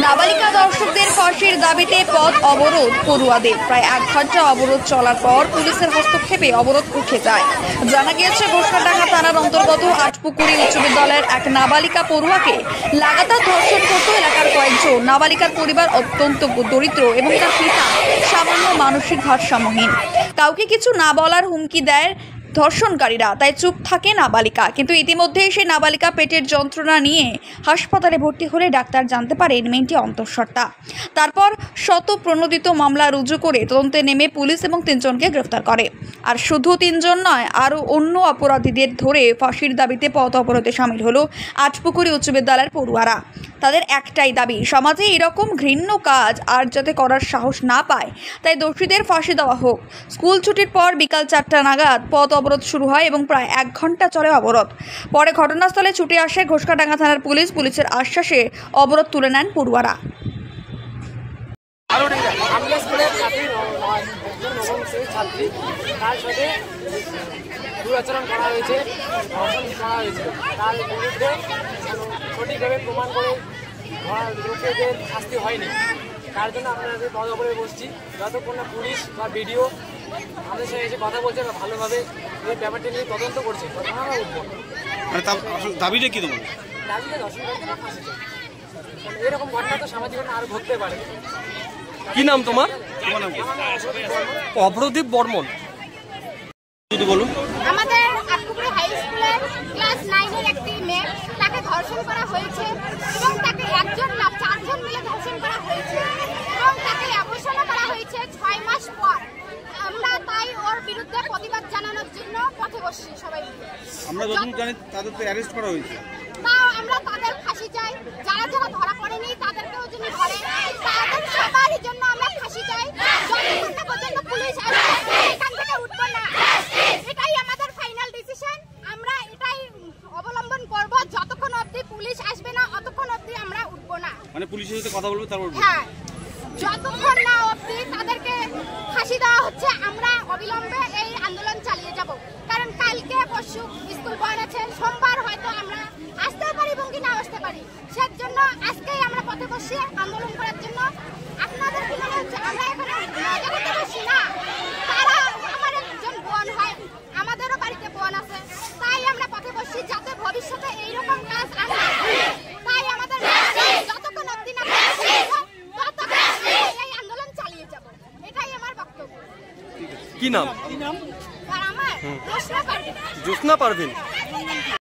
নাবালিকা দর্শকদের ফাঁসির দাবিতে পথ অবরোধ পড়ুয়াদের। প্রায় 1 ঘন্টা অবরোধ চলার পর পুলিশের হস্তক্ষেপে অবরোধ উঠে যায়। জানা গিয়েছে, ঘোষকাডাঙ্গা থানার অন্তর্গত আটপুকুরি উচ্চ বিদ্যালয়ের এক নাবালিকা পড়ুয়াকে লাগাতার ধর্ষণ করত এলাকার কয়েকজন। নাবালিকার পরিবার অত্যন্ত দরিদ্র এবং তার পিতা সামান্য মানসিক ভারসাম্যহীন। কাউকে কিছু না বলার হুমকি দেয় ধর্ষণকারীরা, তাই চুপ থাকে নাবালিকা। কিন্তু ইতিমধ্যেই সেই নাবালিকা পেটের যন্ত্রণা নিয়ে হাসপাতালে ভর্তি হলে ডাক্তার জানতে পারেন মেয়েটি অন্তঃসত্ত্বা। তারপর শতপ্রণোদিত মামলা রুজু করে তদন্তে নেমে পুলিশ এবং 3 জনকে গ্রেফতার করে। আর শুধু 3 জন নয়, আরও অন্য অপরাধীদের ধরে ফাঁসির দাবিতে পথ অবরোধে সামিল হলো আটপুকুরি উচ্চ বিদ্যালয়ের পড়ুয়ারা। তাদের একটাই দাবি, সমাজে এরকম ঘৃণ্য কাজ আর যাতে করার সাহস না পায়, তাই দোষীদের ফাঁসি দেওয়া হোক। স্কুল ছুটির পর বিকাল 4টা নাগাদ পথ অবরোধ শুরু হয় এবং প্রায় 1 ঘন্টা চলে অবরোধ। পরে ঘটনাস্থলে ছুটে আসে ঘোষকাডাঙ্গা থানার পুলিশের আশ্বাসে অবরোধ তুলে নেন পড়ুয়ারা। দুরাচরণ করা হয়েছে, ধর্ষণ করা হয়েছে, তার বিরুদ্ধে সঠিকভাবে প্রমাণ করে লোকেদের শাস্তি হয়নি। তার জন্য আমরা পথ অবরোধে বসছি। যতক্ষণ না পুলিশ বা বিডিও আমাদের সাথে এসে কথা বলছে বা ভালোভাবে এই ব্যাপারটা নিয়ে তদন্ত করছে, তখন আমরা উঠবো। দাবিটা কি তোমার? দাবিটা ধর্ষণ করতে না ফাঁসি চাই। এরকম ঘটনা তো সামাজিক ঘটনা আরো ঘটতে পারে। কি নাম তোমার? অপরদীপ বর্মন। যদি বলুন। আমাদের আটপুকুরি হাই স্কুলের ক্লাস 9-এর একটি মেয়ে, তাকে ধর্ষণ করা হয়েছে এবং তাকে 1 জন না 4 জন মিলে ধর্ষণ করা হয়েছে এবং তাকে অবসর করা হয়েছে 6 মাস পর। আমরা তাই ওর বিরুদ্ধে প্রতিবাদ জানানোর জন্য পথে বসছি সবাই মিলে। আমরা যখন জানি তাদের তো অ্যারেস্ট করা হয়েছে, তাও আমরা তাদের ফাঁসি চাই। যারা যারা ধরা পড়েনি তাদেরকেও যদি ধরে, তাদের সবারই জন্য আমরা ফাঁসি চাই। যতক্ষণ না পর্যন্ত পুলিশ আসবে এখান থেকে উঠবো না। এটাই আমাদের ফাইনাল ডিসিশন। আমরা এটাই অবলম্বন করব। যতক্ষণ অবধি পুলিশ আসবে না ততক্ষণ অবধি আমরা উঠবো না। মানে পুলিশের সাথে কথা বলবে তারপর? হ্যাঁ, যতক্ষণ না অবধি তাদেরকে ফাঁসি দেওয়া হচ্ছে আমরা অবিলম্বে এই আন্দোলন চালিয়ে যাব। কারণ কালকে পরশু স্কুল বন্ধ আছে, সোমবার হয়তো আমরা আসতেও পারি এবং কি না আসতে পারি। সেজন্য আজকেই আমরা পথে বসছি আন্দোলন করার জন্য। আপনাদের কি মনে হচ্ছে আমরা এখানে মজা করতে বসছি না? তারা আমার একজন বোন হয়, আমাদেরও বাড়িতে বোন আছে, তাই আমরা পথে বসছি যাতে ভবিষ্যতে এইরকম কাজ আর না হয়। তাই আমাদের যতক্ষণ অবধি না ততক্ষণ এই আন্দোলন চালিয়ে যাব। এটাই আমার বক্তব্য। কি নাম? আর আমার জোসনা পারভিন। জোসনা পারভিন।